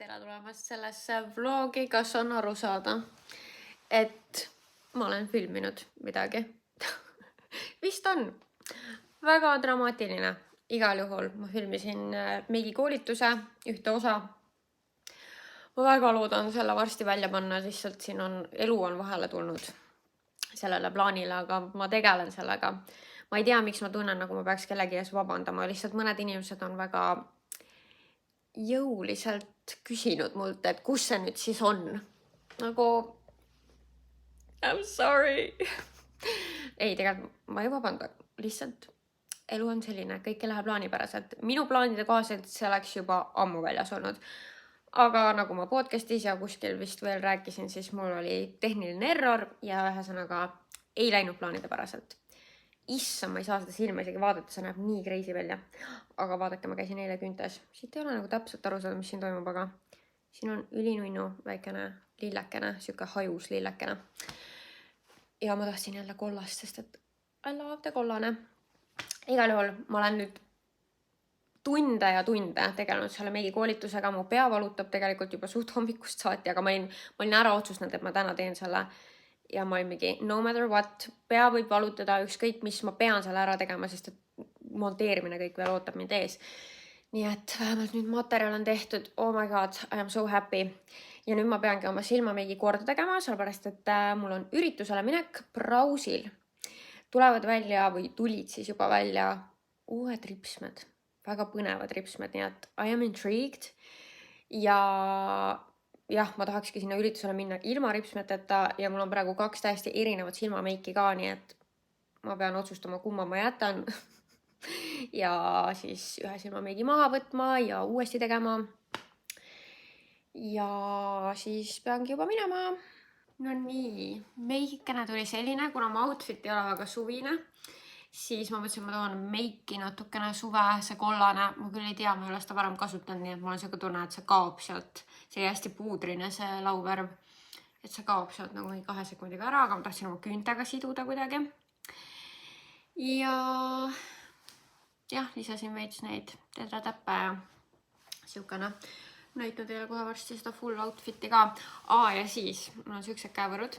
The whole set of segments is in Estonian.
tere tulemast sellesse vlogi, kas on aru saada, et ma olen filminud midagi. Vist on. Väga dramaatiline. Igal juhul ma filmisin mingi koolituse, ühte osa. Ma väga loodan selle varsti välja panna, lihtsalt siin on, elu on vahele tulnud sellele plaanile, aga ma tegelen sellega. Ma ei tea, miks ma tunnen, nagu ma peaks kellegi ees vabandama. Lihtsalt mõned inimesed on väga jõuliselt küsinud mult, et kus see nüüd siis on. Nagu, I'm sorry. Ei, tegelikult ma ei vabanda. Lihtsalt elu on selline, kõike läheb plaanipäraselt. Minu plaanide kohaselt see oleks juba ammu väljas olnud. Aga nagu ma podcastis ja kuskil vist veel rääkisin, siis mul oli tehniline error ja ühesõnaga ei läinud plaanide päraselt. Issa, ma ei saa seda silma isegi vaadata, see näeb nii crazy välja. Aga vaadake, ma käisin eile küüntes. Siit ei ole nagu täpselt aru saada, mis siin toimub, aga siin on ülinuinu väikene lillekene, siuke hajus lillekene. Ja ma tahtsin jälle kollast, sest et I love the kollane. Igal juhul ma olen nüüd tunde ja tunde tegelenud selle mingi koolitusega. Mu pea valutab tegelikult juba suht hommikust saati, aga ma olin ära otsustanud, et ma täna teen selle. Ja ma olin mingi, no matter what, pea võib valutada ükskõik, mis ma pean selle ära tegema, sest et monteerimine kõik veel ootab mind ees. Nii et vähemalt nüüd materjal on tehtud. Oh my god, I am so happy. Ja nüüd ma peangi oma silmameigi korda tegema, sellepärast et mul on üritusele minek Brausil. Tulevad välja või tulid siis juba välja uued ripsmed. Väga põnevad ripsmed, nii et I am intrigued. Ja jah, ma tahakski sinna üritusele minna ilma ripsmeteta ja mul on praegu 2 täiesti erinevat silmameiki ka, nii et ma pean otsustama, kumma ma jätan. Ja siis ühe silmameigi maha võtma ja uuesti tegema. Ja siis peangi juba minema. No nii, meikene tuli selline, kuna mu outfit ei ole väga suvine. Siis ma mõtlesin, ma toon meiki natukene suve, see kollane. Ma küll ei tea, ma ei ole seda varem kasutanud, nii et mul on selline tunne, et see kaob sealt. See oli hästi puudrine, see lauvärv. Et see kaob sealt nagu 2 sekundiga ära, aga ma tahtsin oma küüntega siduda kuidagi. Ja jah, lisasin veits neid tedratäppe ja siukene. Näitan teile kohe varsti seda full outfiti ka. Ja siis mul on siuksed käevõrud.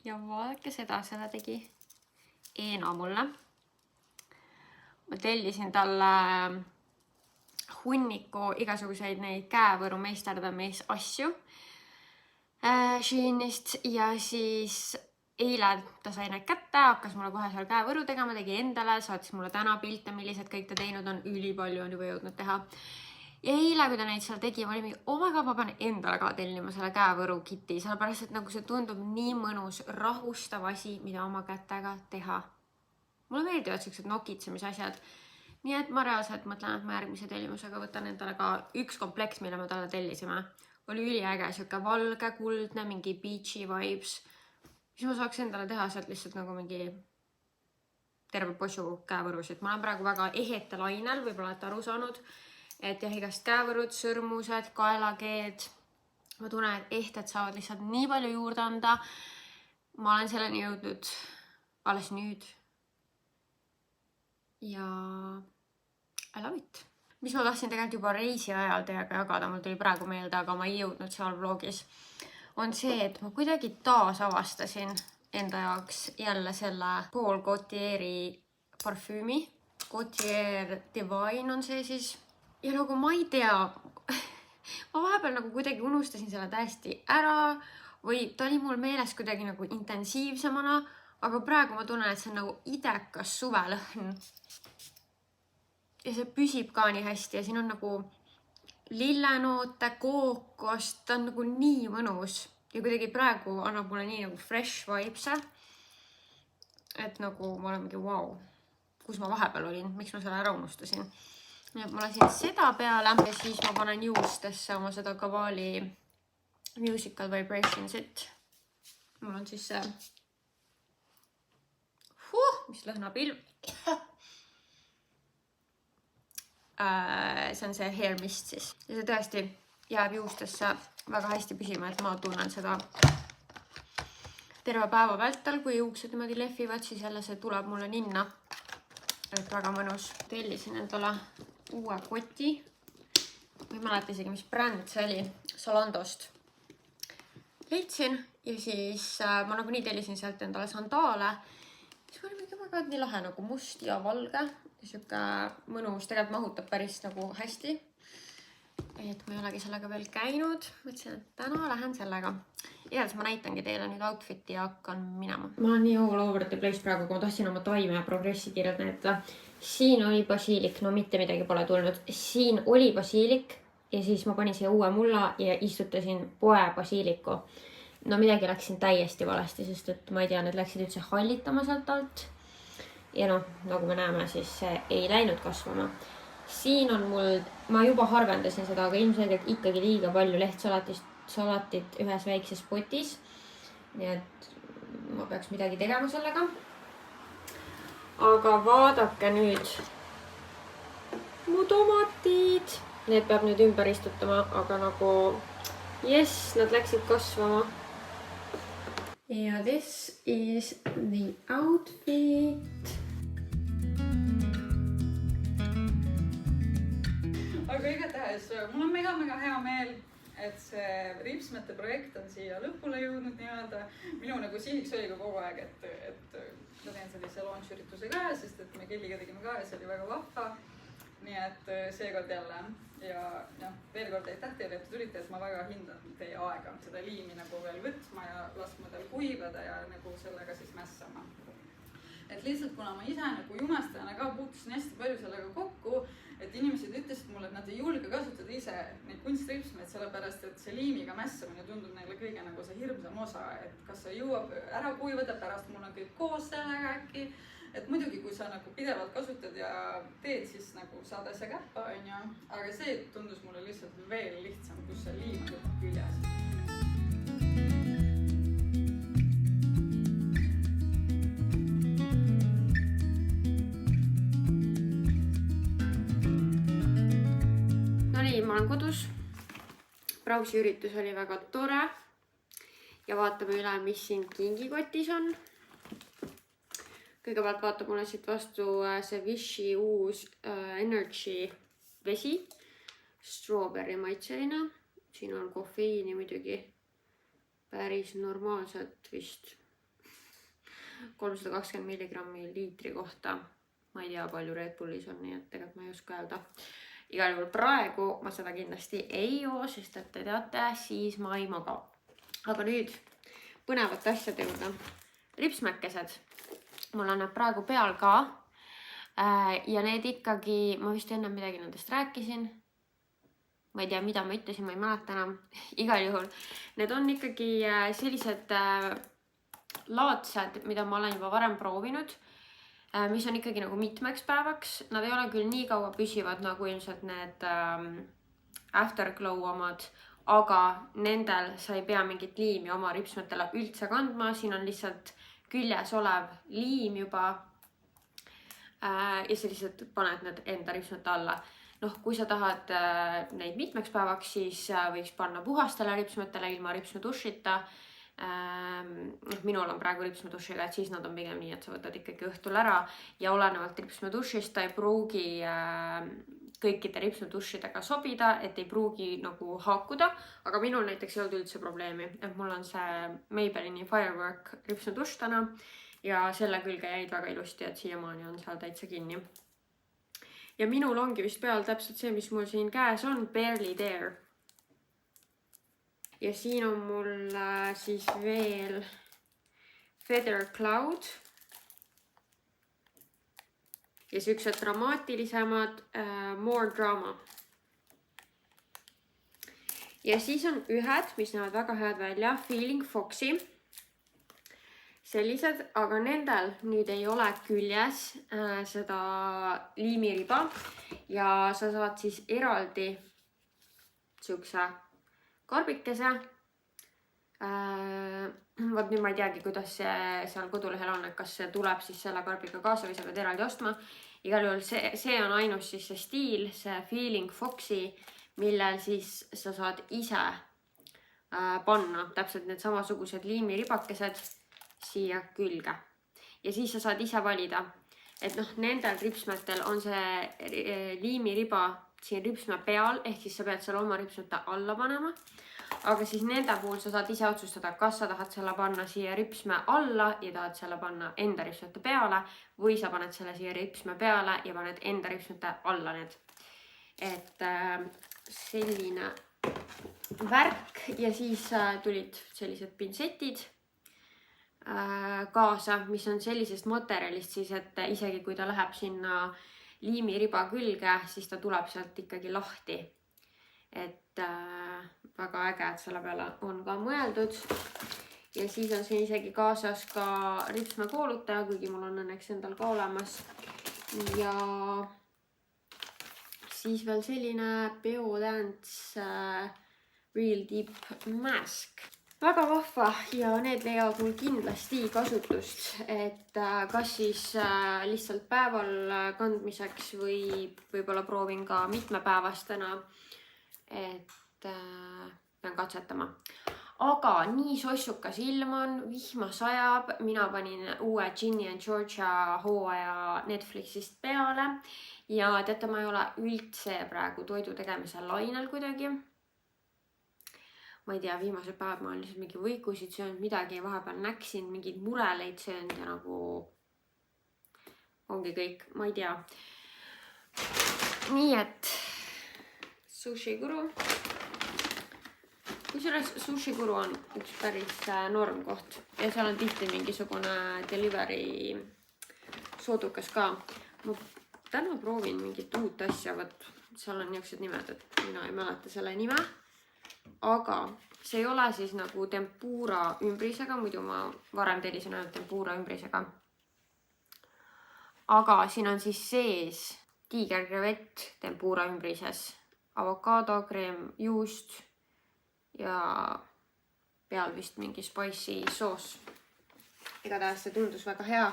Ja vaadake seda, selle tegi Eena mulle. Ma tellisin talle hunniku igasuguseid neid käevõru meisterdamis asju Sheinist ja siis eile ta sai need kätte, hakkas mulle kohe seal käevõru tegema, tegi endale, saatis mulle täna pilte, millised kõik ta teinud on, ülipalju on juba jõudnud teha. Ja eile, kui ta neid seal tegi, ma olin mingi, oh my god, ma pean endale ka tellima selle käevõru kiti, sellepärast, et nagu see tundub nii mõnus, rahustav asi, mida oma kätega teha. Mulle meeldivad sellised nokitsemise asjad. Nii et ma reaalselt mõtlen, et ma järgmise tellimusega võtan endale ka üks komplekt, mille me talle tellisime. Oli üliäge, siuke valge, kuldne, mingi beachy vibes. Siis ma saaks endale teha sealt lihtsalt nagu mingi terve posu käevõrusid. Ma olen praegu väga ehete lainel, võib-olla olete aru saanud. Et jah, igast käevõrud, sõrmused, kaelakeed. Ma tunnen, et ehted saavad lihtsalt nii palju juurde anda. Ma olen selleni jõudnud alles nüüd. Ja I love it. Mis ma tahtsin tegelikult juba reisi ajal teiega jagada, mul tuli praegu meelde, aga ma ei jõudnud seal vlogis, on see, et ma kuidagi taas avastasin enda jaoks jälle selle Paul Gaultieri parfüümi. Gaultier Divine on see siis. Ja nagu ma ei tea, ma vahepeal nagu kuidagi unustasin selle täiesti ära või ta oli mul meeles kuidagi nagu intensiivsemana, aga praegu ma tunnen, et see on nagu idekas suvelõhn. Ja see püsib ka nii hästi ja siin on nagu lillenoote, kookost, ta on nagu nii mõnus. Ja kuidagi praegu annab mulle nii nagu fresh vibes. Et nagu ma olen mingi wow, kus ma vahepeal olin, miks ma selle ära unustasin. Nii et ma lasin seda peale ja siis ma panen juustesse oma seda Cavalli Musical Vibrationsit. Mul on siis see mis lõhnapilv. See on see hair mist siis. Ja see tõesti jääb juustesse väga hästi püsima, et ma tunnen seda terve päeva vältel, kui juuksed niimoodi lehvivad, siis jälle see tuleb mulle ninna. Et väga mõnus. Tellisin endale uue koti ma ei mäleta isegi, mis bränd see oli, Zalandost leidsin ja siis ma nagunii tellisin sealt endale sandaale. siis ma olin mingi väga nii lahe nagu must ja valge ja siuke mõnus, tegelikult mahutab päris nagu hästi. Et ma ei olegi sellega veel käinud, mõtlesin, et täna lähen sellega. Igatahes ma näitangi teile nüüd outfiti ja hakkan minema. Ma olen nii all over the place praegu, kui ma tahtsin oma taime ja progressi kirjad näidata. Siin oli basiilik, no mitte midagi pole tulnud. Siin oli basiilik ja siis ma panin siia uue mulla ja istutasin poe basiiliku. No midagi läksin täiesti valesti, sest et ma ei tea, need läksid üldse hallitama sealt alt. Ja noh, nagu me näeme, siis see ei läinud kasvama. Siin on mul, ma juba harvendasin seda, aga ilmselgelt ikkagi liiga palju lehtsalatit ühes väikses potis. Nii et ma peaks midagi tegema sellega. Aga vaadake nüüd mu tomatid. Need peab nüüd ümber istutama, aga nagu yes, nad läksid kasvama. Ja this is the outfit. Aga igatahes, mul on mega hea meel, et see ripsmete projekt on siia lõpule jõudnud nii-öelda. Minu nagu sihiks oli ka kogu aeg, et ma teen sellise launch ürituse ka, sest et me Kelliga tegime ka ja see oli väga vahva. Nii et seekord jälle ja veel kord aitäh teile, et tulite, et ma väga hindan teie aega seda liimi nagu veel võtma ja laskma tal kuivada ja nagu sellega siis mässama. Et lihtsalt kuna ma ise nagu jumestajana ka puutusin hästi palju sellega kokku, et inimesed ütlesid mulle, et nad ei julge kasutada ise neid kunstripsmeid, sellepärast et see liimiga mässamine tundub neile kõige nagu see hirmsam osa, et kas see jõuab ära kuivada, pärast mul on kõik koos sellega äkki. Et muidugi, kui sa nagu pidevalt kasutad ja teed, siis nagu saad asja käppa, on ju. Aga see tundus mulle lihtsalt veel lihtsam, kus see liim on küljes. No nii, ma olen kodus. Brausi üritus oli väga tore. Ja vaatame üle, mis siin kingikotis on. Kõigepealt vaatab mulle siit vastu see Vichy uus Energy vesi. Strawberry maitseline. Siin on kofeiini muidugi päris normaalselt vist 320 milligrammi liitri kohta. Ma ei tea, palju Red Bullis on, nii et tegelikult ma ei oska öelda. Igal juhul praegu ma seda kindlasti ei joo, sest et te teate, siis ma ei maga. Aga nüüd põnevat asjade juurde. Ripsmäkkesed. Mul on nad praegu peal ka ja need ikkagi, ma vist enne midagi nendest rääkisin. Ma ei tea, mida ma ütlesin, ma ei mäleta enam. Igal juhul, need on ikkagi sellised laadsed, mida ma olen juba varem proovinud, mis on ikkagi nagu mitmeks päevaks. Nad ei ole küll nii kaua püsivad nagu ilmselt need Afterglow omad, aga nendel sa ei pea mingit liimi oma ripsmetele üldse kandma. Siin on lihtsalt küljes olev liim juba ja sellised paned need enda ripsmete alla. Noh, kui sa tahad neid mitmeks päevaks, siis võiks panna puhastele ripsmetele ilma ripsmedušita. Minul on praegu ripsmedušiga, et siis nad on pigem nii, et sa võtad ikkagi õhtul ära ja olenevalt ripsmedušist ta ei pruugi kõikide ripsmedušidega sobida, et ei pruugi nagu haakuda, aga minul näiteks ei olnud üldse probleemi, et mul on see Maybellini Firework ripsmeduš täna ja selle külge jäid väga ilusti, et siiamaani on seal täitsa kinni. Ja minul ongi vist peal täpselt see, mis mul siin käes on, Barely There. Ja siin on mul siis veel Feather Cloud. Ja siuksed dramaatilisemad More Drama. Ja siis on ühed, mis näevad väga head välja, Feeling Foxy. Sellised, aga nendel nüüd ei ole küljes seda liimiriba ja sa saad siis eraldi siukse karbikese. Vaat nüüd ma ei teagi, kuidas see seal kodulehel on, et kas see tuleb siis selle karbiga kaasa või sa pead eraldi ostma. Igal juhul see on ainus siis see stiil, see Feeling Foxy, millel siis sa saad ise panna täpselt need samasugused liimiribakesed siia külge. Ja siis sa saad ise valida, et noh, nendel ripsmetel on see liimiriba siin ripsme peal, ehk siis sa pead selle oma ripsmete alla panema. Aga siis nende puhul sa saad ise otsustada, kas sa tahad selle panna siia ripsme alla ja tahad selle panna enda ripsmete peale või sa paned selle siia ripsme peale ja paned enda ripsmete alla need. Et selline värk ja siis tulid sellised pintsetid kaasa, mis on sellisest materjalist siis, et isegi kui ta läheb sinna liimiriba külge, siis ta tuleb sealt ikkagi lahti. Et väga äge, et selle peale on ka mõeldud. Ja siis on siin isegi kaasas ka ripsme koolutaja, kuigi mul on õnneks endal ka olemas. Ja siis veel selline BioDance Real Deep Mask. Väga vahva ja need leiavad mul kindlasti kasutust, et kas siis lihtsalt päeval kandmiseks või võib-olla proovin ka mitmepäevastena, et pean katsetama. Aga nii sossukas ilm on, vihma sajab, mina panin uue Ginny and Georgia hooaja Netflixist peale ja teate, ma ei ole üldse praegu toidu tegemise lainel kuidagi. Ma ei tea, viimased päevad ma olen lihtsalt mingi võikusid söönud, midagi vahepeal näksin, mingid mureleid söönud ja nagu ongi kõik, ma ei tea. Nii et Sushi Guru. Kusjuures Sushi Guru on üks päris norm koht ja seal on tihti mingisugune delivery soodukas ka. Ma täna proovin mingit uut asja, võt seal on niisugused nimed, et mina ei mäleta selle nime. Aga see ei ole siis nagu tempura ümbrisega, muidu ma varem tellisin ainult tempura ümbrisega. Aga siin on siis sees tiigerkrevett tempura ümbrises, avokaado, kreem, juust ja peal vist mingi spicy soos. Igatahes see tundus väga hea.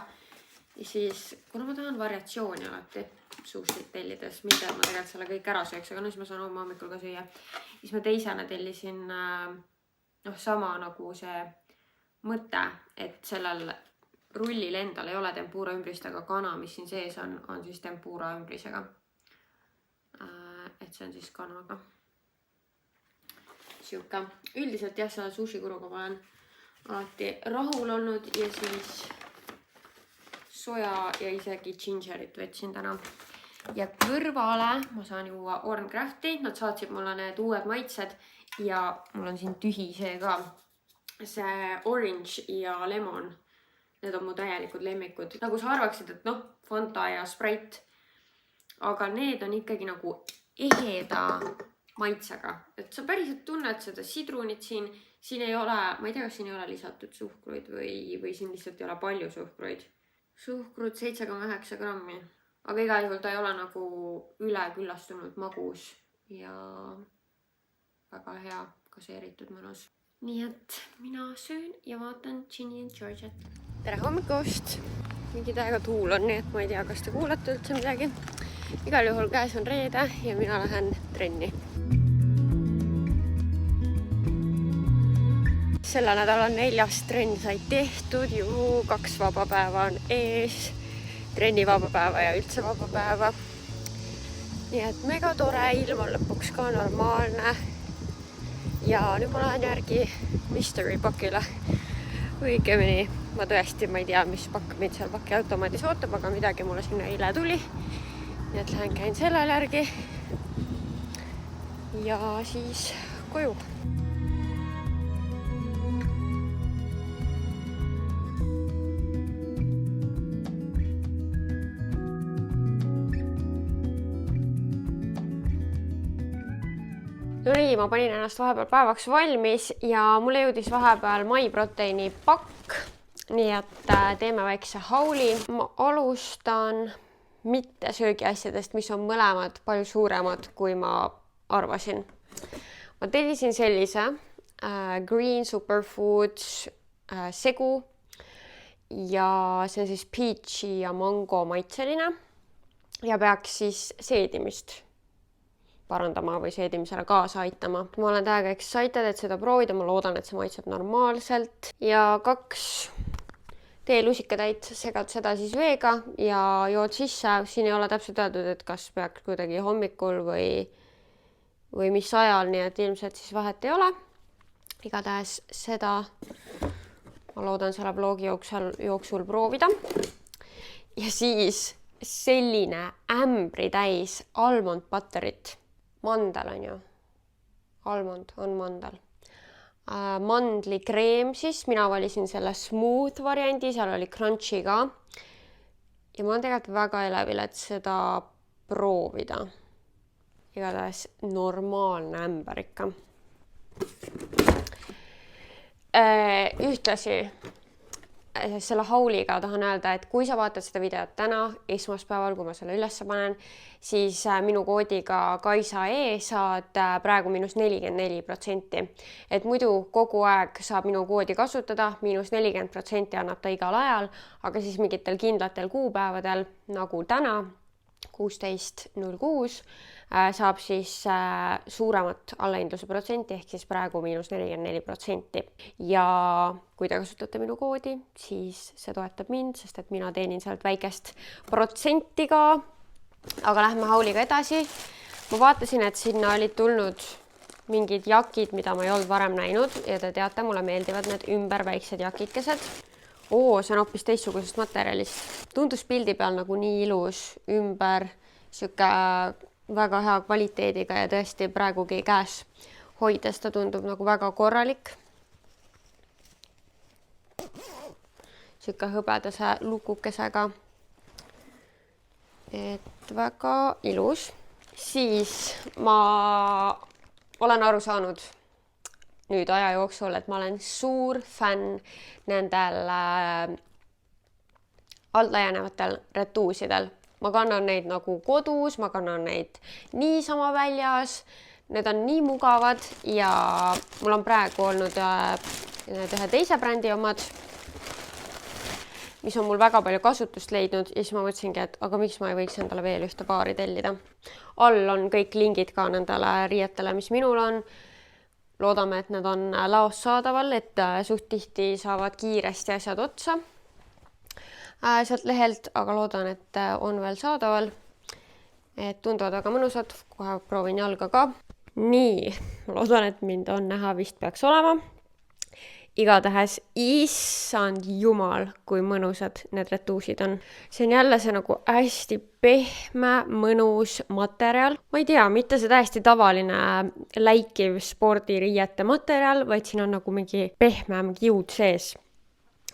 Ja siis, kuna ma tahan variatsiooni alati sushit tellides, mitte et ma tegelikult selle kõik ära sööks, aga siis ma saan oma hommikul ka süüa. Siis ma teisena tellisin sama nagu see mõte, et sellel rullil endal ei ole tempura ümbrist, aga kana, mis siin sees on siis tempura ümbrisega. Et see on siis kanaga. Siuke. Üldiselt jah, selle Sushi Guruga ma olen alati rahul olnud ja siis soja ja isegi gingerit võtsin täna. Ja kõrvale ma saan juua Orn Crafti. Nad saatsid mulle need uued maitsed ja mul on siin tühi see ka. See orange ja lemon. Need on mu täielikud lemmikud. Nagu sa arvaksid, et Fanta ja Sprite. Aga need on ikkagi nagu eheda maitsega. Et sa päriselt tunned seda sidrunit siin. Siin ei ole, ma ei tea, kas siin ei ole lisatud suhkruid või siin lihtsalt ei ole palju suhkruid. Suhkrut 7,9 grammi. Aga igal juhul ta ei ole nagu üle küllastunud magus ja väga hea gaseeritud mõnus. Nii et mina söön ja vaatan Ginny and Georgiat. Tere hommikust! Mingi täiega tuul on, nii et ma ei tea, kas te kuulete üldse midagi. Igal juhul käes on reede ja mina lähen trenni. Selle nädala 4. trenn sai tehtud, 2 vaba päeva on ees, trenni vaba päeva ja üldse vaba päeva. Nii et mega tore, ilm on lõpuks ka normaalne. Ja nüüd ma lähen järgi mystery pakile. Õigemini, ma tõesti ma ei tea, mis pakk meid seal pakiautomaadis ootab, aga midagi mulle sinna eile tuli. Nii et lähen käin sellel järgi ja siis koju. No nii, ma panin ennast vahepeal päevaks valmis ja mulle jõudis vahepeal MyProteini pakk, nii et teeme väikse hauli. Ma alustan mitte söögiasjadest, mis on mõlemad palju suuremad, kui ma arvasin. Ma tellisin sellise Green Superfoods segu ja see on siis peachi ja mango maitseline ja peaks siis seedimist parandama või seedimisele kaasa aitama. Ma olen täiega excited, et seda proovida. Ma loodan, et see maitseb normaalselt. Ja 2 veelusikatäit, segad seda siis veega ja jood sisse. Siin ei ole täpselt öeldud, et kas peaks kuidagi hommikul või mis ajal, nii et ilmselt siis vahet ei ole. Igatahes seda ma loodan selle vlogi jooksul proovida. Ja siis selline ämbri täis almond butterit. Mandel on ju. Almond on mandel. Mandlikreem siis, mina valisin selle smooth variandi, seal oli crunchy ka. Ja ma olen tegelikult väga elevil, et seda proovida. Igatahes normaalne ämber ikka. Ühtlasi selle hauliga tahan öelda, et kui sa vaatad seda videot täna, esmaspäeval, kui ma selle üles panen, siis minu koodiga KaisaE saad praegu -44%. Et muidu kogu aeg saab minu koodi kasutada, -40% annab ta igal ajal, aga siis mingitel kindlatel kuupäevadel, nagu täna, 16.06, saab siis suuremat allahindluse protsenti, ehk siis praegu -44%. Ja kui te kasutate minu koodi, siis see toetab mind, sest et mina teenin sealt väikest protsenti ka. Aga lähme hauliga edasi. Ma vaatasin, et sinna olid tulnud mingid jakid, mida ma ei olnud varem näinud ja te teate, mulle meeldivad need ümber väiksed jakikesed. See on hoopis teistsugusest materjalist. Tundus pildi peal nagu nii ilus, ümber, siuke väga hea kvaliteediga ja tõesti praegugi käes hoides ta tundub nagu väga korralik. Siuke hõbedase lukukesega. Et väga ilus. Siis ma olen aru saanud nüüd aja jooksul, et ma olen suur fänn nendel altlaianevatel retuusidel. Ma kannan neid nagu kodus, ma kannan neid niisama väljas. Need on nii mugavad ja mul on praegu olnud need ühe teise brändi omad, mis on mul väga palju kasutust leidnud ja siis ma mõtlesingi, et aga miks ma ei võiks endale veel ühte paari tellida. All on kõik lingid ka nendele riietele, mis minul on. Loodame, et need on laos saadaval, et suht tihti saavad kiiresti asjad otsa sealt lehelt, aga loodan, et on veel saadaval. Et tunduvad väga mõnusad, kohe proovin jalga ka. Nii, ma loodan, et mind on näha, vist peaks olema. Igatahes, issand jumal, kui mõnusad need retuusid on. See on jälle see nagu hästi pehme, mõnus materjal. Ma ei tea, mitte see täiesti tavaline läikiv spordiriiete materjal, vaid siin on nagu mingi pehmem kiud sees.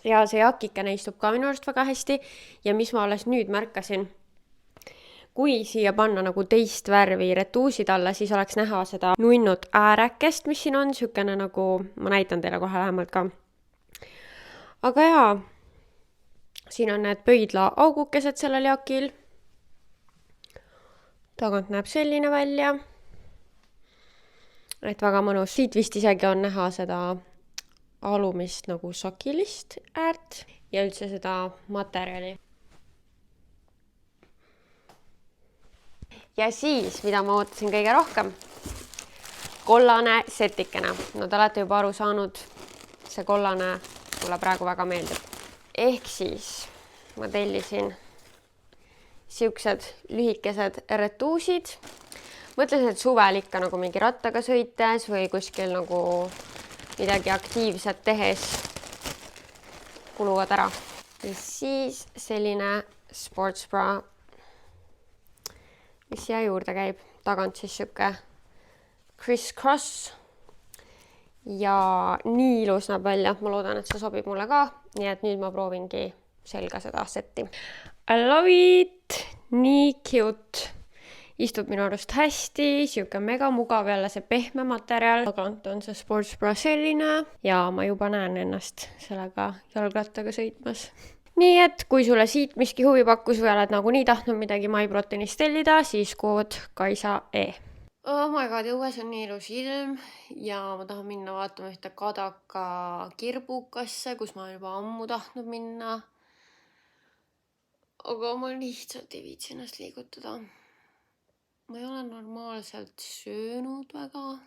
Ja see jakikene istub ka minu arust väga hästi ja mis ma alles nüüd märkasin, kui siia panna nagu teist värvi retuusid alla, siis oleks näha seda nunnud äärekest, mis siin on, sükene nagu, ma näitan teile kohe lähemalt ka. Aga jaa, siin on need pöidla augukesed sellel jakil. Tagant näeb selline välja. Et väga mõnus. Siit vist isegi on näha seda alumist nagu sakilist äärt ja üldse seda materjali. Ja siis, mida ma ootasin kõige rohkem, kollane setikene. No te olete juba aru saanud, see kollane mulle praegu väga meeldib. Ehk siis ma tellisin siuksed lühikesed retuusid. Mõtlesin, et suvel ikka nagu mingi rattaga sõites või kuskil nagu midagi aktiivset tehes kuluvad ära. Ja siis selline sports bra, mis siia juurde käib. Tagant siis siuke criss-cross ja nii ilus näeb välja. Ma loodan, et see sobib mulle ka. Nii et nüüd ma proovingi selga seda setti. I love it! Nii cute! Istub minu arust hästi, siuke mega mugav jälle see pehme materjal. Tagant on see sports bra selline ja ma juba näen ennast sellega jalgrattaga sõitmas. Nii et kui sulle siit miski huvi pakkus või oled nagu nii tahtnud midagi MyProteinist tellida, siis kood KaisaE. Oh my god, õues on nii ilus ilm ja ma tahan minna vaatama ühte Kadaka kirbukasse, kus ma juba ammu tahtnud minna. Aga ma lihtsalt ei viitsi ennast liigutada. Ma ei ole normaalselt söönud väga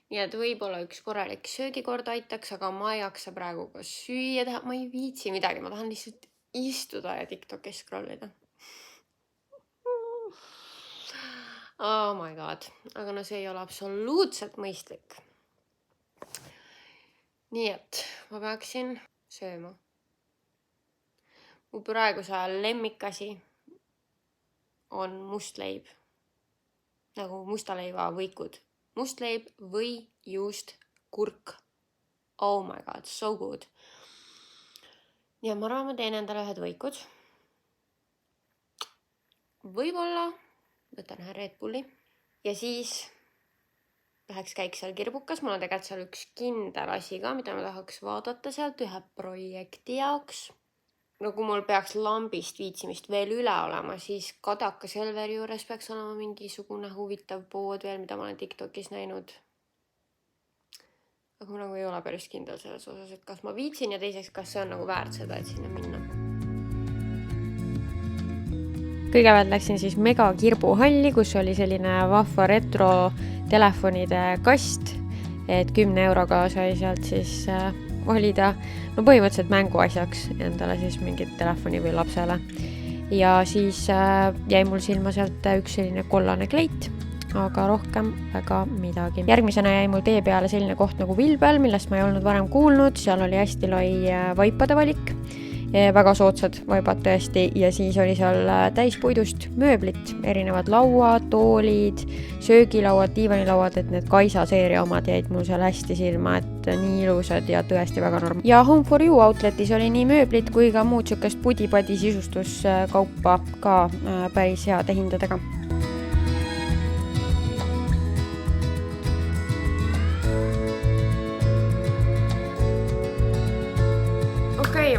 nii et võib-olla üks korralik söögikord aitaks, aga ma ei jaksa praegu ka süüa teha, ma ei viitsi midagi, ma tahan lihtsalt istuda ja TikTok'i scrollida. Oh my god, aga no see ei ole absoluutselt mõistlik. Nii et ma peaksin sööma. Mu praeguse ajal lemmikasi on mustleib, nagu mustaleiva võikud. Mustleib või juust kurk. Oh my god, so good. Ja ma arvan, ma teen endale ühed võikud. Võib-olla võtan ühe Red Bulli ja siis läheks käik seal Kirbukas. Mul on tegelikult seal üks kindel asi ka, mida ma tahaks vaadata sealt ühe projekti jaoks. No kui mul peaks lambist viitsimist veel üle olema, siis Kadaka Selveri juures peaks olema mingisugune huvitav pood veel, mida ma olen TikTokis näinud. Aga ma nagu ei ole päris kindel selles osas, et kas ma viitsin ja teiseks, kas see on nagu väärt seda, et sinna minna. Kõigepealt läksin siis Mega Kirbuhalli, kus oli selline vahva retro telefonide kast, et 10 euroga sai sealt siis valida, no põhimõtteliselt mänguasjaks endale siis mingit telefoni või lapsele. Ja siis jäi mul silma sealt üks selline kollane kleit, aga rohkem väga midagi. Järgmisena jäi mul tee peale selline koht nagu Vilbel, millest ma ei olnud varem kuulnud, seal oli hästi lai vaipade valik. Väga soodsad vaibad tõesti ja siis oli seal täispuidust mööblit, erinevad lauad, toolid, söögilauad, diivanilauad, et need Kaisa seeria omad jäid mul seal hästi silma, et nii ilusad ja tõesti väga norm. Ja Home for You outletis oli nii mööblit kui ka muud sükest pudi-padi sisustuskaupa ka päris heade hindadega.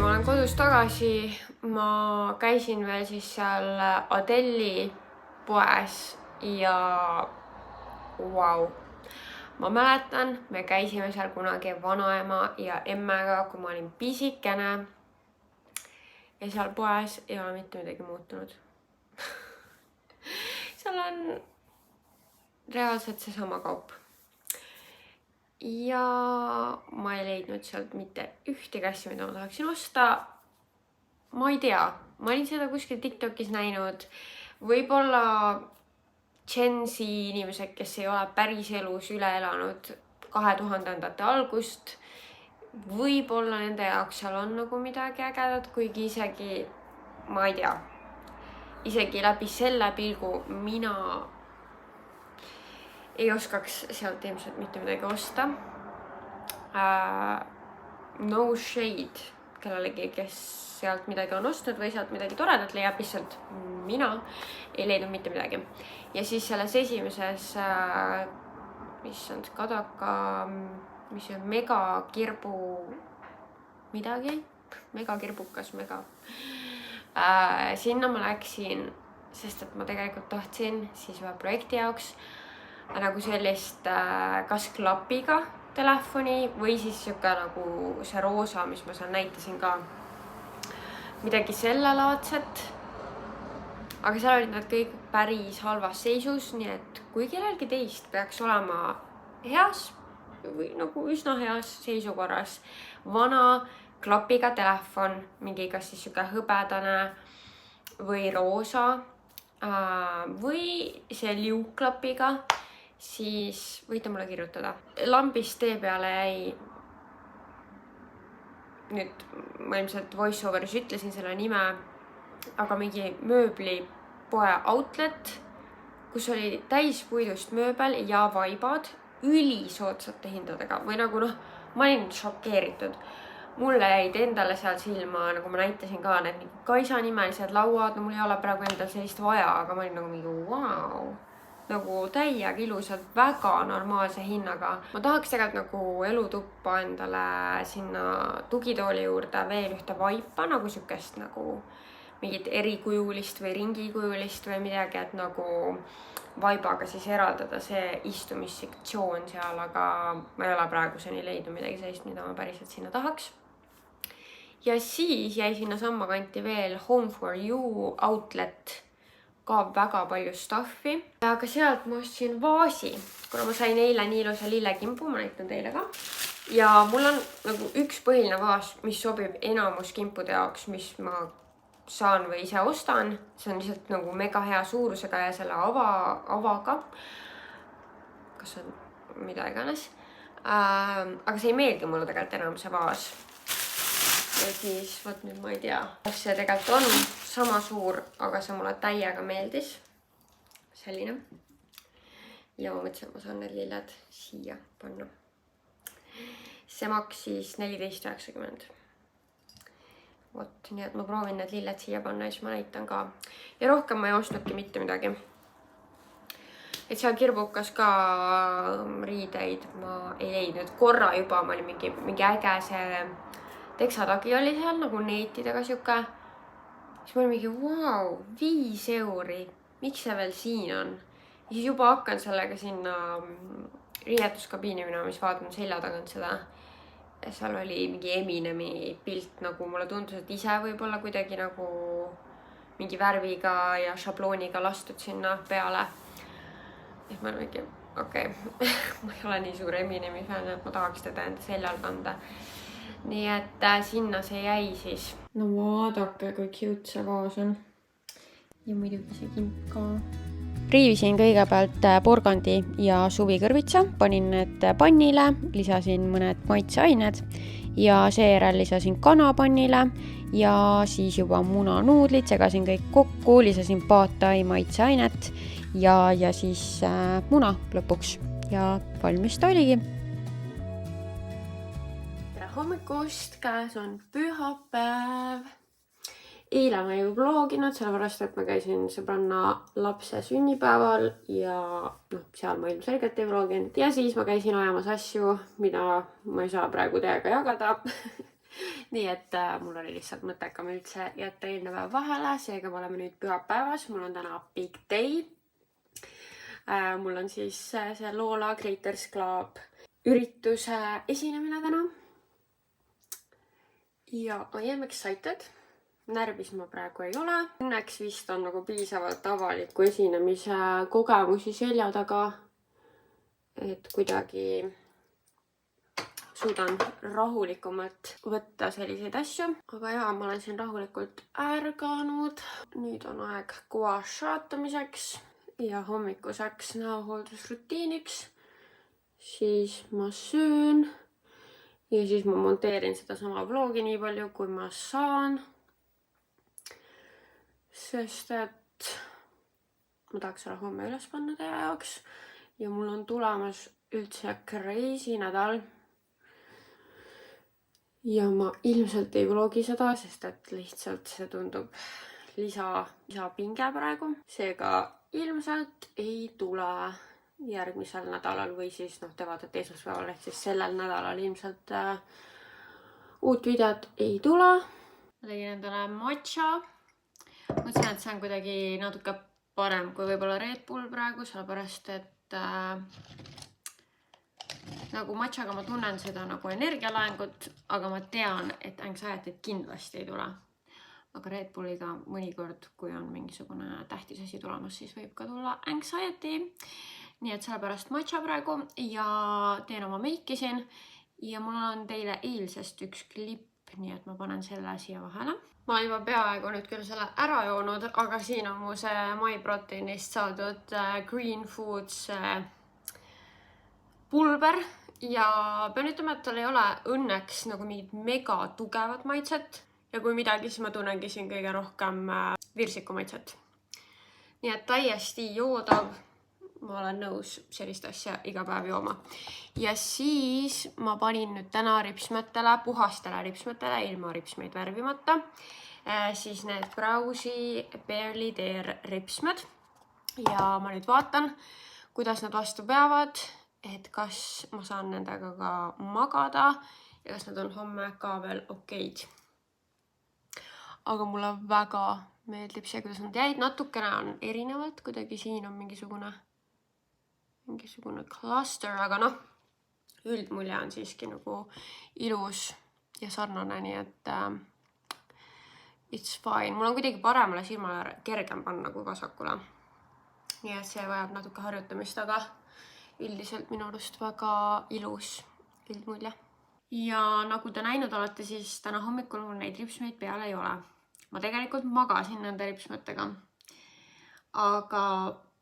Ma olen kodus tagasi, ma käisin veel siis seal Adelli poes ja vau. Ma mäletan, me käisime seal kunagi vanaema ja emmega, kui ma olin pisikene ja seal poes ei ole mitte midagi muutunud. Seal on reaalselt seesama kaup. Ja ma ei leidnud sealt mitte ühtegi asja, mida ma tahaksin osta. Ma ei tea, ma olin seda kuskil TikTokis näinud. Võib-olla Gen Z inimesed, kes ei ole päris elus üle elanud 2000-ndate algust. Võib-olla nende jaoks seal on nagu midagi ägedat, kuigi isegi, ma ei tea, isegi läbi selle pilgu mina ei oskaks sealt ilmselt mitte midagi osta. No shade kellelegi, kes sealt midagi on ostnud või sealt midagi toredat leiab, lihtsalt mina ei leidnud mitte midagi. Ja siis selles esimeses, mis on Kadaka, mis on Mega Kirbu midagi, Mega Kirbukas, Mega. Sinna ma läksin, sest et ma tegelikult tahtsin siis ühe projekti jaoks nagu sellist kas klapiga telefoni või siis siuke nagu see roosa, mis ma seal näitasin ka. Midagi sellelaadset. Aga seal olid nad kõik päris halvas seisus, nii et kui kellelgi teist peaks olema heas või nagu üsna heas seisukorras vana klapiga telefon, mingi kas siis siuke hõbedane või roosa või see liuklapiga, siis võite mulle kirjutada. Lambist tee peale jäi, nüüd ma ilmselt voiceoveris ütlesin selle nime, aga mingi mööblipoe outlet, kus oli täispuidust mööbel ja vaibad ülisoodsate hindadega või nagu ma olin šokeeritud. Mulle jäid endale seal silma, nagu ma näitasin ka, need Kaisa nimelised lauad, mul ei ole praegu endal sellist vaja, aga ma olin nagu mingi vau. Nagu täiega ilusalt, väga normaalse hinnaga. Ma tahaks tegelikult nagu elutuppa endale sinna tugitooli juurde veel ühte vaipa, nagu sükest nagu mingit erikujulist või ringikujulist või midagi, et nagu vaibaga siis eraldada see istumissektsioon seal, aga ma ei ole praeguseni leidnud midagi sellist, mida ma päriselt sinna tahaks. Ja siis jäi sinna samma kanti veel Home for You outlet ka väga palju stuffi. Aga sealt ma ostsin vaasi, kuna ma sain eile nii ilusa lillekimbu, ma näitan teile ka. Ja mul on nagu üks põhiline vaas, mis sobib enamus kimpude jaoks, mis ma saan või ise ostan. See on lihtsalt nagu mega hea suurusega ja selle avaga. Kas on mida iganes. Aga see ei meeldi mulle tegelikult enam see vaas. Ja siis, võt nüüd ma ei tea, kas see tegelikult on sama suur, aga see mulle täiega meeldis. Selline. Ja ma mõtlesin, et ma saan need lilled siia panna. See maksis 14,90. Vot, nii et ma proovin need lilled siia panna ja siis ma näitan ka. Ja rohkem ma ei ostnudki mitte midagi. Et seal kirbukas ka riideid ma ei leidnud. Korra juba ma olin mingi äge see teksatagi oli seal nagu neetidega siuke. Siis ma olin mingi, wow, 5 euri. Miks see veel siin on? Ja siis juba hakkan sellega sinna riietuskabiini minema, mis vaatan selja tagant seda. Ja seal oli mingi Eminemi pilt, nagu mulle tundus, et ise võib-olla kuidagi nagu mingi värviga ja šablooniga lastud sinna peale. Ja ma olen mingi, okei, ma ei ole nii suur Eminemi fänn, et ma tahaks teda enda seljal kanda. Nii et sinna see jäi siis. No vaadake, kui cute see vaas on. Ja muidugi see kimp ka. Riivisin kõigepealt porgandi ja suvikõrvitsa, panin need pannile, lisasin mõned maitseained ja seejärel lisasin kana pannile ja siis juba munanuudlid, segasin kõik kokku, lisasin paatai maitseainet ja siis muna lõpuks ja valmis ta oligi. Tere hommikust, käes on pühapäev. Eile ma ei vloginud, sellepärast, et ma käisin sõbranna lapse sünnipäeval ja seal ma ilmselgelt ei vloginud. Ja siis ma käisin ajamas asju, mida ma ei saa praegu teiega jagada. Nii et mul oli lihtsalt mõttekam üldse jätta eelne päev vahele, seega me oleme nüüd pühapäevas. Mul on täna big day. Mul on siis see Lola Creators Club ürituse esinemine täna. Ja I am excited. Närvis ma praegu ei ole. Õnneks vist on nagu piisavalt avaliku esinemise kogemusi selja taga, et kuidagi suudan rahulikumalt võtta selliseid asju. Aga jaa, ma olen siin rahulikult ärganud. Nüüd on aeg guašaatamiseks ja hommikuseks näohooldusrutiiniks. Siis ma söön ja siis ma monteerin seda sama vlogi nii palju, kui ma saan. Sest et ma tahaks ära homme üles panna teie jaoks ja mul on tulemas üldse crazy nädal. Ja ma ilmselt ei vlogi seda, sest et lihtsalt see tundub lisapinge praegu. Seega ilmselt ei tule järgmisel nädalal või siis te vaatate esmaspäeval ehk siis sellel nädalal ilmselt uut videot ei tule. Ma tegin endale matcha. Mõtlesin, et see on kuidagi natuke parem kui võib-olla Red Bull praegu, sellepärast et nagu matchaga ma tunnen seda nagu energialaengut, aga ma tean, et anxiety't kindlasti ei tule. Aga Red Bulliga mõnikord, kui on mingisugune tähtis asi tulemas, siis võib ka tulla anxiety. Nii et sellepärast matcha praegu ja teen oma meiki siin. Ja mul on teile eilsest üks klipp, nii et ma panen selle siia vahele. Ma olen juba peaaegu nüüd küll selle ära joonud, aga siin on mu see MyProteinist saadud Green Foods pulber ja pean ütlema, et tal ei ole õnneks nagu mingit mega tugevat maitset ja kui midagi, siis ma tunnengi siin kõige rohkem virsiku maitset. Nii et täiesti joodav, ma olen nõus sellist asja iga päev jooma. Ja siis ma panin nüüd täna ripsmetele, puhastele ripsmetele, ilma ripsmeid värvimata, siis need Browsi Barely There ripsmed. Ja ma nüüd vaatan, kuidas nad vastu peavad, et kas ma saan nendega ka magada ja kas nad on homme ka veel okeid. Aga mulle väga meeldib see, kuidas nad jäid. Natukene on erinevalt, kuidagi siin on mingisugune cluster, aga üldmulje on siiski nagu ilus ja sarnane, nii et it's fine. Mul on kuidagi paremale silmale kergem panna kui vasakule. Nii et see vajab natuke harjutamist, aga üldiselt minu arust väga ilus üldmulje. Ja nagu te näinud olete, siis täna hommikul mul neid ripsmeid peal ei ole. Ma tegelikult magasin nende ripsmetega. Aga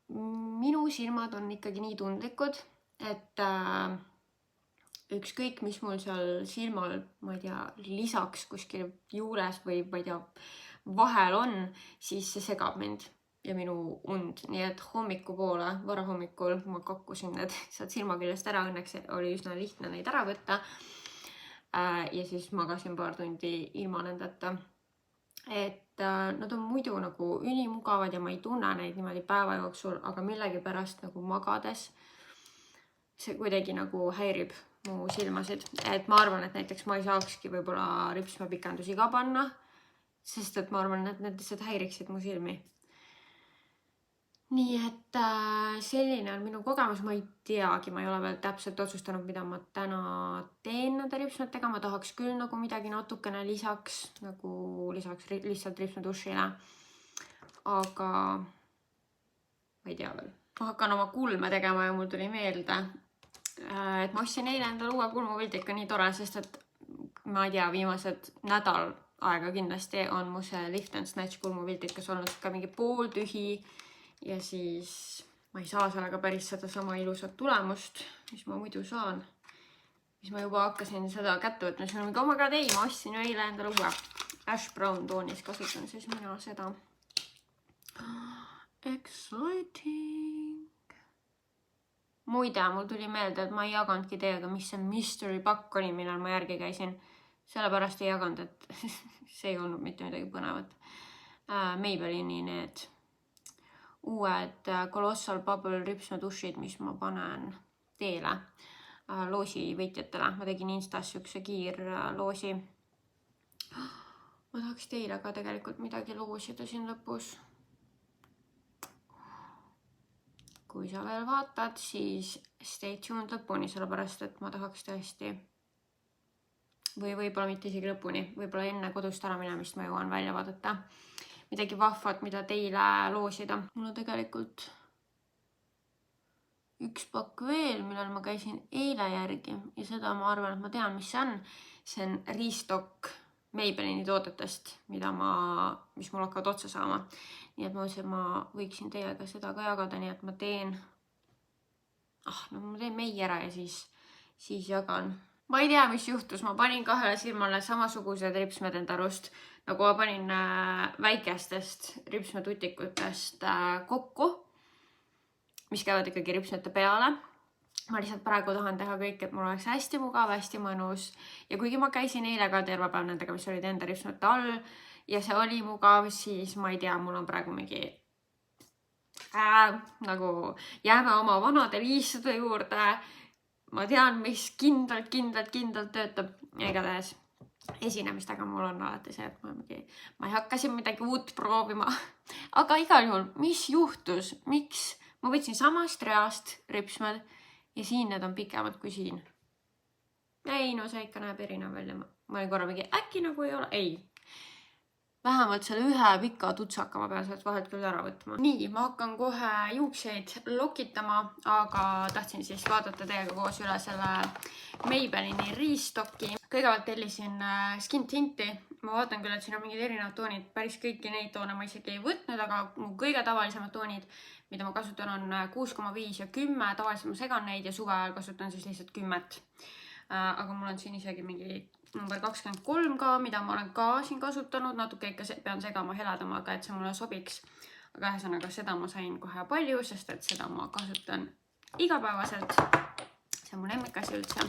minu silmad on ikkagi nii tundlikud, et ükskõik, mis mul seal silmal, ma ei tea, lisaks kuskil juures või ma ei tea, vahel on, siis see segab mind ja minu und. Nii et hommikupoole, varahommikul ma kakkusin need sealt silmaküljest ära. Õnneks oli üsna lihtne neid ära võtta. Ja siis magasin paar tundi ilma nendeta. Et nad on muidu nagu ülimugavad ja ma ei tunne neid niimoodi päeva jooksul, aga millegipärast nagu magades see kuidagi nagu häirib mu silmasid. Et ma arvan, et näiteks ma ei saakski võib-olla ripsmepikendusi ka panna, sest et ma arvan, et need lihtsalt häiriksid mu silmi. Nii et selline on minu kogemus. Ma ei teagi, ma ei ole veel täpselt otsustanud, mida ma täna teen nende ripsmetega. Ma tahaks küll nagu midagi natukene lisaks, nagu lisaks lihtsalt ripsmedušile. Aga ma ei tea veel. Ma hakkan oma kulme tegema ja mul tuli meelde, et ma ostsin eile endale uue kulmuviltika. Nii tore, sest et ma ei tea, viimased nädal aega kindlasti on mu see Lift and Snatch kulmuviltikas olnud ka mingi pooltühi. Ja siis ma ei saa sellega päris seda sama ilusat tulemust, mis ma muidu saan. Mis ma juba hakkasin seda kätte võtma. See on mingi, oh my god, ei, ma ostsin ju eile endale uue Ash Brown toonis. Kasutan siis mina seda. Exciting. Muide, mul tuli meelde, et ma ei jagandki teiega, mis see mystery pack oli, millal ma järgi käisin. Sellepärast ei jaganud, et see ei olnud mitte midagi põnevat. Maybellini need uued Colossal Bubble ripsmedušid, mis ma panen teele loosi võitjatele. Ma tegin Instas sükse kiirloosi. Ma tahaks teile ka tegelikult midagi loosida siin lõpus. Kui sa veel vaatad, siis stay tuned lõpuni, sellepärast et ma tahaks tõesti või võib-olla mitte isegi lõpuni, võib-olla enne kodust ära minemist ma jõuan välja vaadata midagi vahvat, mida teile loosida. Mul on tegelikult üks pakk veel, millal ma käisin eile järgi ja seda ma arvan, et ma tean, mis see on. See on restock Maybellini toodetest, mis mul hakkavad otsa saama. Nii et ma võiksin teiega seda ka jagada, nii et ma teen mei ära ja siis jagan. Ma ei tea, mis juhtus. Ma panin kahele silmale samasugused ripsmed enda arust, nagu ma panin väikestest ripsmetutikutest kokku, mis käivad ikkagi ripsmete peale. Ma lihtsalt praegu tahan teha kõik, et mul oleks hästi mugav, hästi mõnus. Ja kuigi ma käisin eile ka terve päev nendega, mis olid enda ripsmete all ja see oli mugav, siis ma ei tea, mul on praegu mingi nagu jääme oma vanade 500 juurde. Ma tean, mis kindlalt töötab. Igatahes esinemistega mul on alati see, et ma ei hakka siin midagi uut proovima. Aga igal juhul, mis juhtus? Miks? Ma võtsin samast reast ripsmed ja siin need on pikemad kui siin. Ei, no see ikka näeb erinev välja. Ma olin korra mingi, äkki nagu ei ole. Ei. Vähemalt selle ühe pika tutsaka ma pean sealt vahelt küll ära võtma. Nii, ma hakkan kohe juukseid lokitama, aga tahtsin siis vaadata teiega koos üle selle Maybellini restocki. Kõigepealt tellisin skin tinti. Ma vaatan küll, et siin on mingid erinevad toonid. Päris kõiki neid toone ma isegi ei võtnud, aga mu kõige tavalisemad toonid, mida ma kasutan, on 6,5 ja 10. Tavaliselt ma segan neid ja suve ajal kasutan siis lihtsalt 10. Aga mul on siin isegi mingi number 23 ka, mida ma olen ka siin kasutanud. Natuke ikka pean segama heledamaga, et see mulle sobiks. Aga ühesõnaga seda ma sain kohe palju, sest et seda ma kasutan igapäevaselt. See on mu lemmikasi üldse.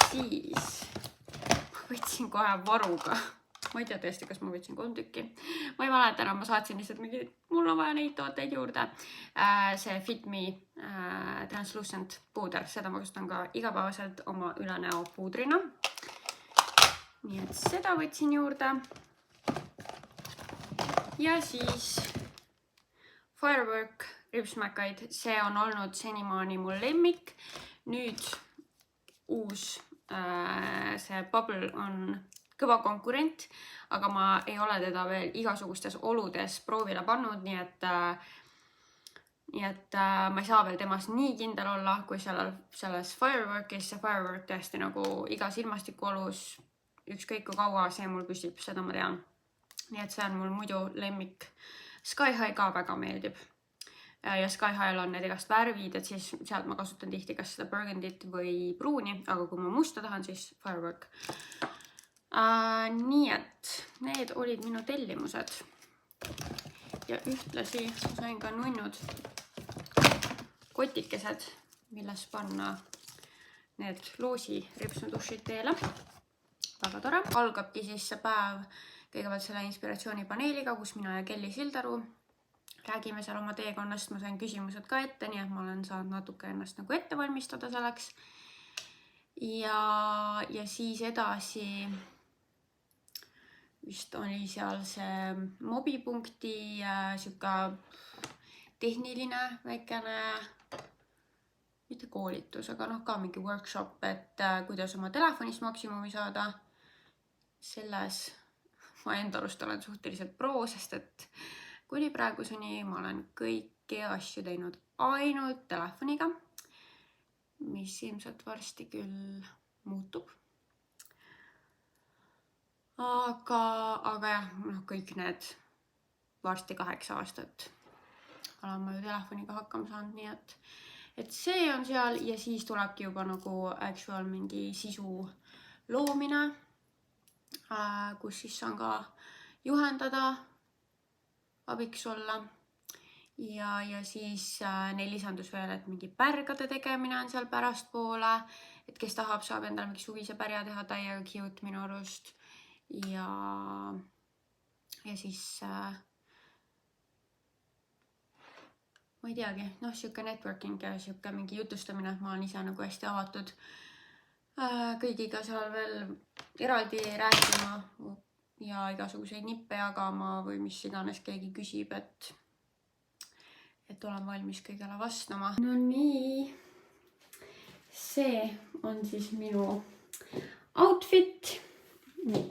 Siis ma võtsin kohe varuga. Ma ei tea tõesti, kas ma võtsin 3 tükki. Ma ei mäleta enam, ma saatsin lihtsalt mingi, mul on vaja neid tooteid juurde. See Fit Me Translucent puuder, seda ma kasutan ka igapäevaselt oma ülenäo puudrina. Nii et seda võtsin juurde. Ja siis Firework ripsmäkaid, see on olnud senimaani mul lemmik. Nüüd uus see Bubble on kõva konkurent, aga ma ei ole teda veel igasugustes oludes proovile pannud, nii et ma ei saa veel temast nii kindel olla, kui selles Fireworkis. See Firework tõesti nagu igas ilmastikuolus, ükskõik kui kaua see mul püsib, seda ma tean. Nii et see on mul muidu lemmik. Sky High ka väga meeldib. Ja Sky High'l on need igast värvid, et siis sealt ma kasutan tihti kas seda burgundit või pruuni, aga kui ma musta tahan, siis Firework. Nii et need olid minu tellimused. Ja ühtlasi sain ka nunnud kotikesed, milles panna need loosi ripsnudušid teele. Väga tore. Algabki siis see päev kõigepealt selle inspiratsioonipaneeliga, kus mina ja Kelly Sildaru räägime seal oma teekonnast. Ma sain küsimused ka ette, nii et ma olen saanud natuke ennast nagu ette valmistada selleks. Ja siis edasi vist oli seal see mobipunkti siuke tehniline väikene, mitte koolitus, aga ka mingi workshop, et kuidas oma telefonist maksimumi saada. Selles ma enda arust olen suhteliselt pro, sest et kuni praeguseni ma olen kõiki asju teinud ainult telefoniga, mis ilmselt varsti küll muutub. Aga jah, kõik need varsti 8 aastat olen ma ju telefoniga hakkama saanud, nii et see on seal ja siis tulebki juba nagu actual mingi sisu loomine, kus siis saan ka juhendada, abiks olla ja siis neil lisandus veel, et mingi pärgade tegemine on seal pärastpoole, et kes tahab, saab endale mingi suvise pärja teha, täiega cute minu arust ja siis ma ei teagi, siuke networking ja siuke mingi jutustamine, et ma olen ise nagu hästi avatud kõigiga seal veel eraldi rääkima ja igasuguseid nippe jagama või mis iganes keegi küsib, et olen valmis kõigele vastama. No nii, see on siis minu outfit,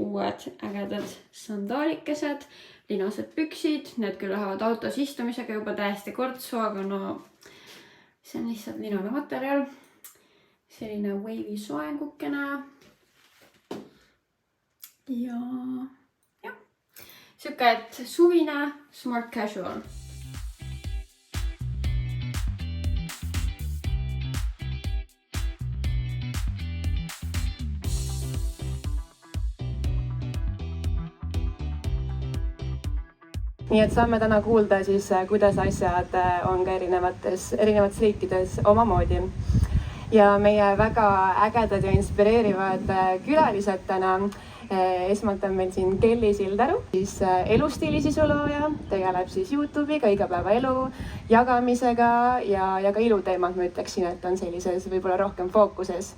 uued ägedad sandaalikesed, linased püksid, need küll lähevad autos istumisega juba täiesti kortsu, aga see on lihtsalt linane materjal, selline wavy soengukene ja siuke, et suvine smart casual. Nii et saame täna kuulda siis, kuidas asjad on ka erinevates riikides omamoodi. Ja meie väga ägedad ja inspireerivad külalised täna. Esmalt on meil siin Kelly Sildaru, siis elustiili sisulooja, tegeleb siis YouTube'iga, igapäevaelu jagamisega ja ka iluteemad, ma ütleksin, et on sellises võib-olla rohkem fookuses.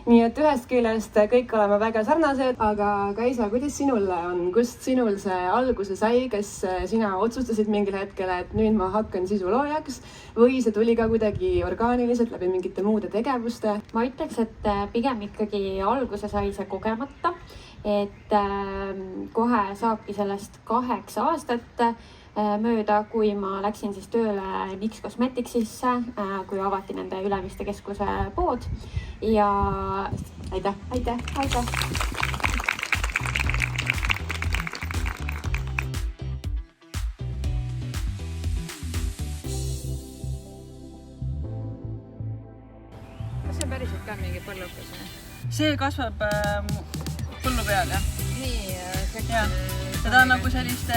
Nii et ühest küljest kõik oleme väga sarnased, aga Kaisa, kuidas sinul on? Kust sinul see alguse sai? Kas sina otsustasid mingil hetkel, et nüüd ma hakkan sisuloojaks või see tuli ka kuidagi orgaaniliselt läbi mingite muude tegevuste? Ma ütleks, et pigem ikkagi alguse sai see kogemata. Et kohe saabki sellest 8 aastat mööda, kui ma läksin siis tööle NYX Cosmeticsisse, kui avati nende Ülemiste keskuse pood ja aitäh. Kas see päriselt ka mingi põllukas? See kasvab põllu peal, jah? Nii, ja ta on nagu selliste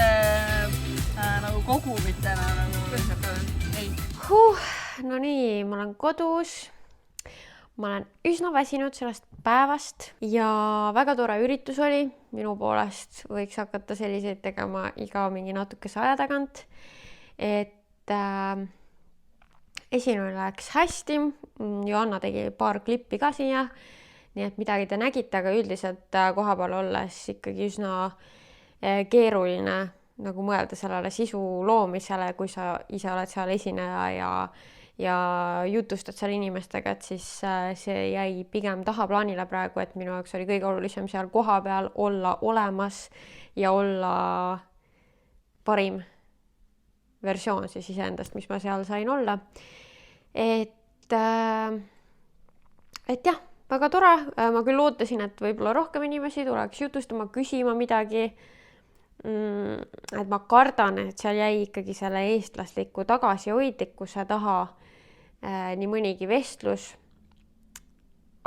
nagu kogumitena nagu. Ei. No nii, ma olen kodus. Ma olen üsna väsinud sellest päevast ja väga tore üritus oli. Minu poolest võiks hakata selliseid tegema iga mingi natukese aja tagant. Et esinemine läks hästi. Joanna tegi paar klippi ka siia. Nii et midagi te nägite, aga üldiselt kohapeal olles ikkagi üsna keeruline nagu mõelda sellele sisu loomisele, kui sa ise oled seal esineja ja jutustad seal inimestega, et siis see jäi pigem tahaplaanile praegu, et minu jaoks oli kõige olulisem seal koha peal olla olemas ja olla parim versioon siis iseendast, mis ma seal sain olla. Et jah, väga tore. Ma küll ootasin, et võib-olla rohkem inimesi tuleks jutustama, küsima midagi. Et ma kardan, et seal jäi ikkagi selle eestlasliku tagasihoidlikkuse taha nii mõnigi vestlus.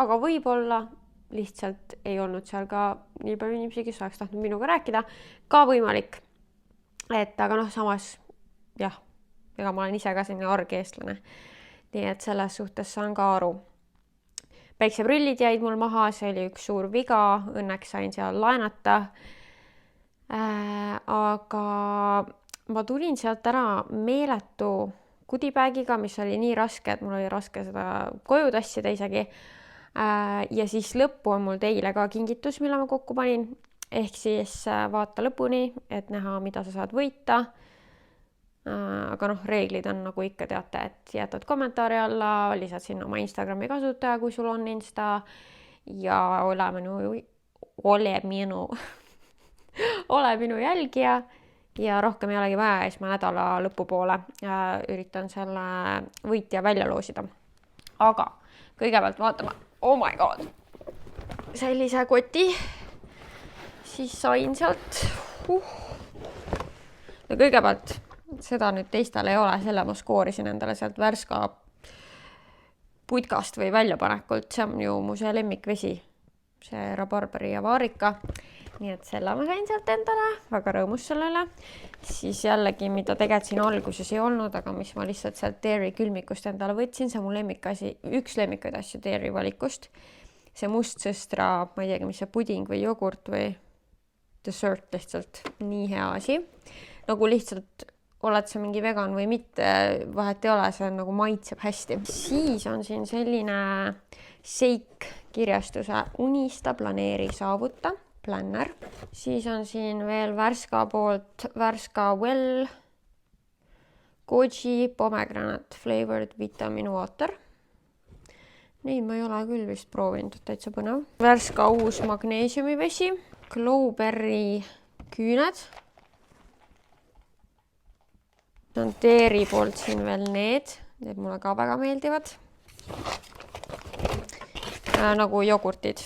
Aga võib-olla lihtsalt ei olnud seal ka nii palju inimesi, kes oleks tahtnud minuga rääkida. Ka võimalik. Et aga samas jah, ega ma olen ise ka selline argeestlane. Nii et selles suhtes saan ka aru. Päikseprillid jäid mul maha, see oli üks suur viga, õnneks sain seal laenata. Aga ma tulin sealt ära meeletu goodiebag'iga, mis oli nii raske, et mul oli raske seda koju tassida isegi. Ja siis lõppu on mul teile ka kingitus, mille ma kokku panin. Ehk siis vaata lõpuni, et näha, mida sa saad võita. Aga reeglid on nagu ikka teate, et jätad kommentaari alla, lisad sinna oma Instagrami kasutaja, kui sul on Insta ja ole minu jälgija ja rohkem ei olegi vaja, siis ma nädala lõpupoole üritan selle võitja välja loosida. Aga kõigepealt vaatame, oh my god, sellise koti siis sain sealt. No kõigepealt seda nüüd teistel ei ole, selle ma skoorisin endale sealt Värska putkast või väljapanekult. See on ju mu see lemmikvesi, see rabarberi ja vaarika. Nii et selle ma sain sealt endale, väga rõõmus sellele. Siis jällegi, mida tegelikult siin alguses ei olnud, aga mis ma lihtsalt sealt Dairy külmikust endale võtsin, see on mu lemmikasi, üks lemmikaid asju Dairy valikust. See mustsõstra, ma ei teagi, mis see puding või jogurt või dessert lihtsalt, nii hea asi. Nagu lihtsalt oled sa mingi vegan või mitte, vahet ei ole, see on nagu maitseb hästi. Siis on siin selline seik kirjastuse Unista, planeeri, saavuta, planner. Siis on siin veel Värska poolt Värska Well, Goji, pomegranate flavored vitamin water. Neid ma ei ole küll vist proovinud, täitsa põnev. Värska uus magneesiumivesi, Glowberry küüned. On Dairy poolt siin veel need mulle ka väga meeldivad. Nagu jogurtid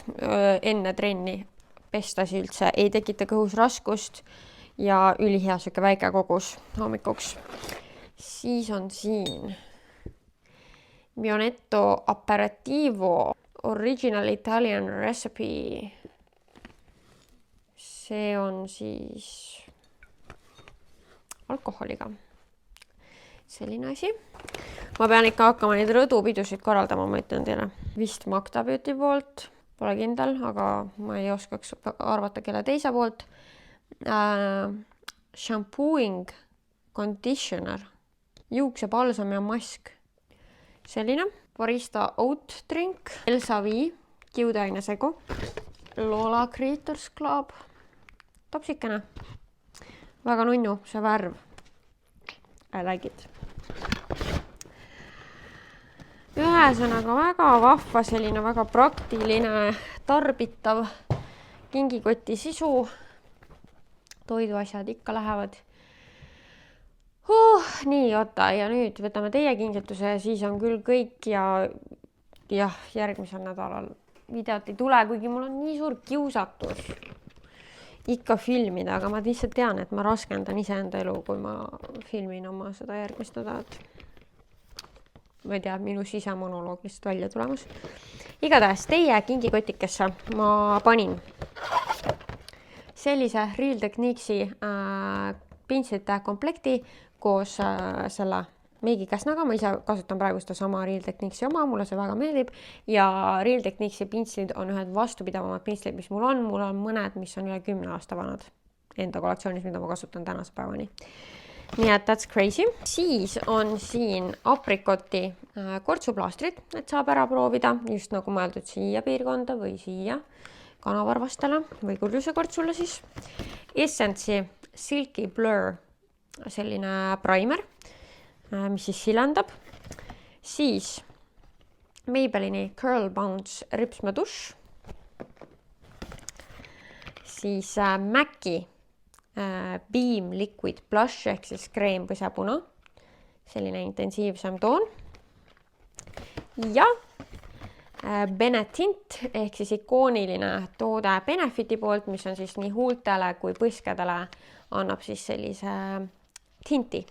enne trenni pestasi üldse, ei tekita kõhus raskust ja ülihea söke väike kogus hommikuks. Siis on siin Mionetto Aperitivo Original Italian Recipe. See on siis alkoholiga. Selline asi. Ma pean ikka hakkama neid rõdupidusid korraldama, ma ütlen teile. Vist Magda Beauty poolt, pole kindel, aga ma ei oskaks arvata kelle teise poolt. Shampooing conditioner, juuksepalsam ja mask. Selline. Barista Oat Drink, Elsa V, kiudaine segu, Lola Creators Club, topsikene. Väga nunnu, see värv. I like it. Ühesõnaga väga vahva, selline väga praktiline, tarbitav kingikoti sisu. Toiduasjad ikka lähevad. Nii, oota, ja nüüd võtame teie kingituse ja siis on küll kõik ja järgmisel nädalal videot ei tule, kuigi mul on nii suur kiusatus ikka filmida, aga ma lihtsalt tean, et ma raskendan iseenda elu, kui ma filmin oma seda järgmist nädalat. Ma ei tea, minu sisemonoloog lihtsalt välja tulemas. Igatahes teie kingikotikesse ma panin sellise Real Techniques'i pintslite komplekti koos selle meigikäsnaga. Ma ise kasutan praegu seda sama Real Techniques'i oma, mulle see väga meeldib. Ja Real Techniques'i pintslid on ühed vastupidavamad pintslid, mis mul on. Mul on mõned, mis on üle 10 aasta vanad enda kollektsioonis, mida ma kasutan tänase päevani. Nii et that's crazy. Siis on siin aprikoti kortsuplaastrid, et saab ära proovida, just nagu mõeldud siia piirkonda või siia kanavarvastele või kurjuse kortsule siis. Essence'i Silky Blur, selline primer, mis siis silendab. Siis Maybellini Curl Bounce ripsmedušš. Siis MAC-i Beam Liquid Blush ehk siis kreempõsapuna. Selline intensiivsem toon. Ja Bennett Tint ehk siis ikooniline toode Benefiti poolt, mis on siis nii huultele kui põskedele, annab siis sellise tinti.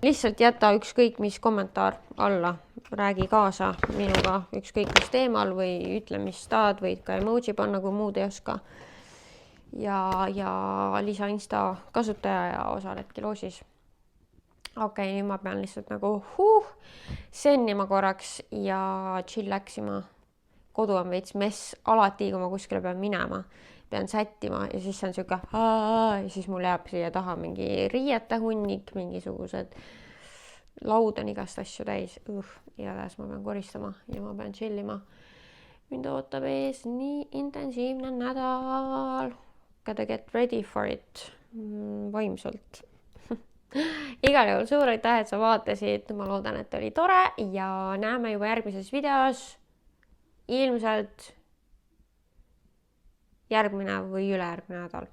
Lihtsalt jäta ükskõik mis kommentaar alla, räägi kaasa minuga ükskõik mis teemal või ütle, mis tahad, võid ka emoji panna, kui muud ei oska. Ja lisa Insta kasutaja ja osaledki loosis. Okei, nüüd ma pean lihtsalt nagu sennima korraks ja chillaksima. Kodu on veits mess, alati kui ma kuskile pean minema, pean sättima ja siis on siuke ja siis mul jääb siia taha mingi riiete hunnik, mingisugused laud on igast asju täis. Igatahes ma pean koristama ja ma pean chillima. Mind ootab ees nii intensiivne nädal. Gotta get ready for it vaimselt. Igal juhul suur aitäh, et sa vaatasid. Ma loodan, et oli tore ja näeme juba järgmises videos. Ilmselt järgmine või ülejärgmine nädal.